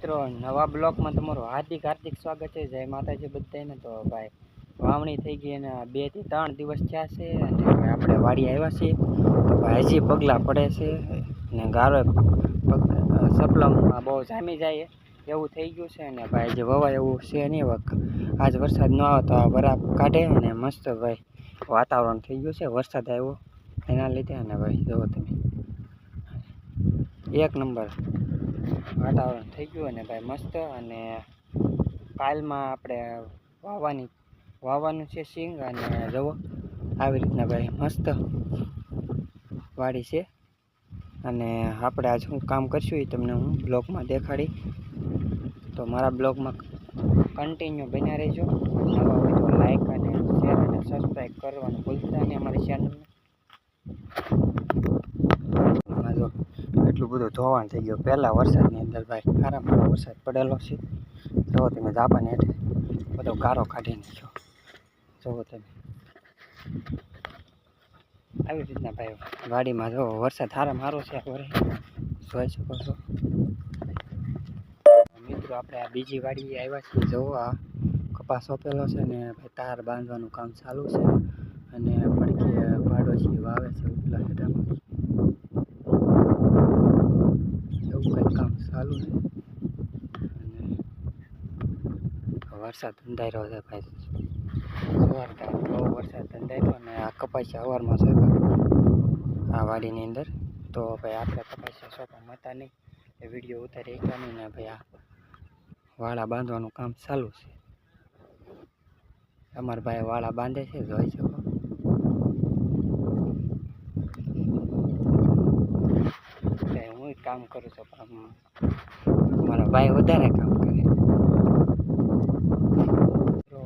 મિત્રો નવા બ્લોકમાં તમારું હાર્દિક સ્વાગત છે। જય માતાજી બધાને। તો ભાઈ વાવણી થઈ ગઈ અને 2 થી 3 દિવસ થયા છે અને આપણે વાડી આવ્યા છીએ। તો ભાઈ હજી પગલા પડે છે અને ગારો સપલમમાં બહુ જામી જાય એવું થઈ ગયું છે અને ભાઈ જે વવાય એવું છે નહીં। આજ વરસાદ ન આવે તો આ બરાબર કાઢે અને મસ્ત ભાઈ વાતાવરણ થઈ ગયું છે। વરસાદ આવ્યો એના લીધે અને ભાઈ જુઓ તમે એક નંબર વાતાવરણ થઈ ગયું અને ભાઈ મસ્ત। અને કાલમાં આપણે વાવવાનું છે સિંગ અને જુઓ આવી રીતના ભાઈ મસ્ત વાડી છે અને આપણે આજ શું કામ કરશું એ તમને હું બ્લોગમાં દેખાડી। તો મારા બ્લોગમાં કન્ટિન્યુ બન્યા રહેજો। નવા હોય તો લાઈક અને શેર અને સબસ્ક્રાઈબ કરવાનું ભૂલતા નહીં અમારી ચેનલને। જો એટલું બધું ધોવાણ થઈ ગયું પહેલા વરસાદની અંદર ભાઈ સારામાં વરસાદ પડેલો છે। જો તમે ધાબાને હેઠે બધો ગારો કાઢી નાખ્યો જુઓ તમે આવી રીતના ભાઈ વાડીમાં જો વરસાદ સારો છે વરે જોઈ શકો છો મિત્રો। આપણે આ બીજી વાડી આવ્યા છીએ જુઓ આ કપાસ સોંપેલો છે ને ભાઈ તાર બાંધવાનું કામ ચાલુ છે અને પડખે પાડોશી વાવે છે ઉપલા હેઠામાં એવું કંઈક કામ ચાલુ છે અને વરસાદ અંધાર્યો છે ભાઈ સવાર બહુ વરસાદ અંધાર્યો અને આ કપાસિયા સવારમાં છે આ વાડીની અંદર। તો ભાઈ આપણે કપાસિયા સોંપવા હતા નહીં એ વિડીયો ઉતારી શક્યા નહીં ને ભાઈ આ વાળા બાંધવાનું કામ ચાલુ છે। અમારા ભાઈ વાળા બાંધે છે જોઈ શકો હું કામ કરું છું પણ મારા ભાઈ વધારે કામ કરે। તો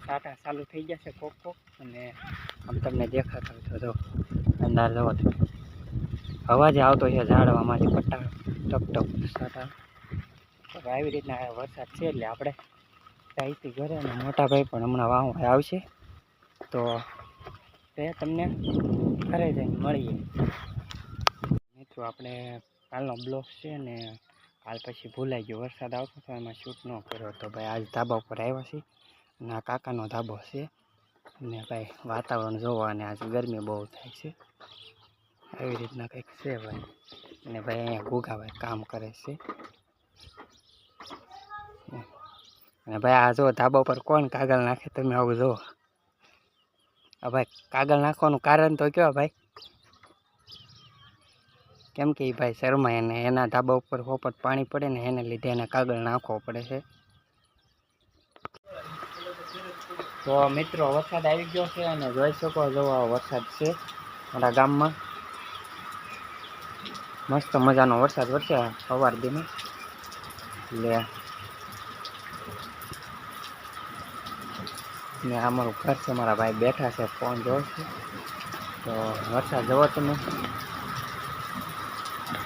સાટા ચાલુ થઈ ગયા છે કોક અને આમ તમને દેખાતા હોય તો જો અંધાર જવો અવાજ આવતો છે ઝાડવામાંથી પટ્ટા ટપ સાટા। તો આવી રીતના વરસાદ છે એટલે આપણે અહીંથી ઘરે અને મોટા ભાઈ પણ હમણાં વાવ આવશે તો તે તમને ઘરે જઈને મળીએ। મિત્રો આપણે કાલનો બ્લોગ છે ને કાલ પછી ભૂલાઈ ગયો વરસાદ આવતો તો એમાં શૂટ ન કર્યો। તો ભાઈ આજ ધાબા ઉપર આવ્યા છીએ અને આ કાકાનો ધાબો છે અને ભાઈ વાતાવરણ જોવા અને આજ ગરમી બહુ થાય છે આવી રીતના કંઈક છે ભાઈ। અને ભાઈ અહીંયા ગુગાભાઈ કામ કરે છે અને ભાઈ આ જો ધાબા ઉપર કોણ કાગળ નાખે તમે આવું જુઓ આ ભાઈ કાગળ નાખવાનું કારણ તો કયો ભાઈ કેમ કે ભાઈ શરમાય અને એના ધાબા ઉપર પોપટ પાણી પડે ને એને લીધે એને કાગળ નાખવો પડે છે। તો મિત્રો વરસાદ આવી ગયો છે અને જોઈ શકો જો વરસાદ છે મારા ગામમાં મસ્ત મજાનો વરસાદ વરસ્યો સવાર દીને એટલે ને અમારું ઘર છે મારા ભાઈ બેઠા છે ફોન જોવે છે। તો વરસાદ જુઓ તમે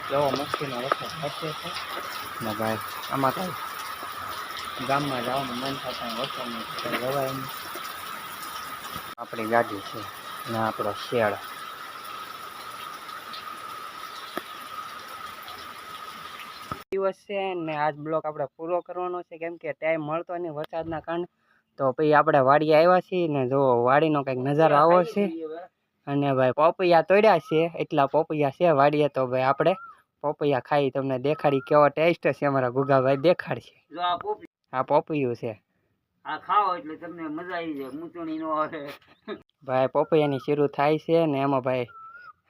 કેવો મસ્તીનો વરસાદ પડશે છે ને ભાઈ આમાં કાંઈ ગામમાં જવાનું મન થતા વરસાદનું જવાય એમ। આપણી ગાડી છે ને આપણો શેડ દિવસ છે ને આજ બ્લોક આપણે પૂરો કરવાનો છે કેમ કે ટાઈમ મળતો નહીં વરસાદના કારણે। તો પછી આપણે વાડીએ આવ્યા છીએ ને જો વાડીનો કંઈક નજારો આવો છે અને ભાઈ પપૈયા તોડ્યા છે એટલા પપૈયા છે વાડીએ। તો ભાઈ આપણે પપૈયા ખાઈ તમને દેખાડી કેવો ટેસ્ટ છે અમારા ગુગાભાઈ દેખાડશે। આ પપૈયું છે આ ખાઓ એટલે તમને મજા આવી જાય મૂંચણી નો આવે ભાઈ પપૈયાની શરૂ થાય છે ને એમાં ભાઈ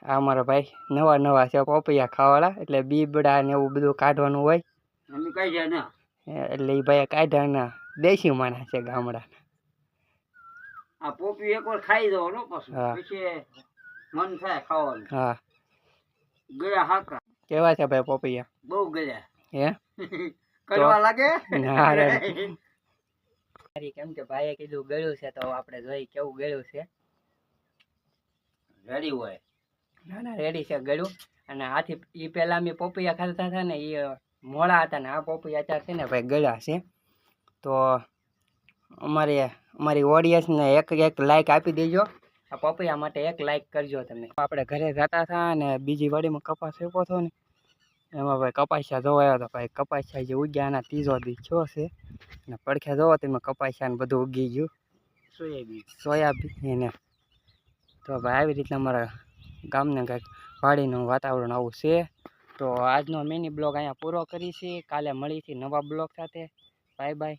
આ અમારા ભાઈ નવા છે પપૈયા ખાવાળા એટલે બીબડા ને એવું બધું કાઢવાનું હોય એટલે એ ભાઈ કાઢ્યા ના દેશી માણસ છે ગામડા આ પોપી એકવાર ખાઈ દો ને પછી મન થાય ખાવાનું। હા ગયા હાકા કેવા છે ભાઈ પોપૈયા બહુ ગયા હે કરવા લાગે ના રે કેમ કે ભાઈએ કીધું ગળ્યું છે તો આપણે જોઈ કેવું ગળ્યું છે રેડી હોય ના રેડી છે ગળ્યું। અને આથી એ પહેલા અમે પપૈયા ખાતા હતા ને એ મોળા હતા ને આ પપૈયા અત્યારે છે ને ભાઈ ગળ્યા છે। તો અમારી ઓડિયન્સને એક લાઈક આપી દેજો આ પપૈયા માટે એક લાઈક કરજો તમે। આપણે ઘરે જતા હતા અને બીજી વાડીમાં કપાસ રોપ્યો હતો ને એમાં ભાઈ કપાસિયા જોવા આવ્યો તો ભાઈ કપાસિયા જે ઉગ્યા એના ત્રીજો દી થયો છે ને પડખે જોવો તો એમાં કપાસિયા ને બધું ઉગી ગયું સોયાબીન એને તો ભાઈ આવી રીતના અમારા ગામને કંઈક વાડીનું વાતાવરણ આવું છે તો આજનો મિની બ્લોગ અહીંયા પૂરો કરી છે કાલે મળીથી નવા બ્લોગ સાથે બાય બાય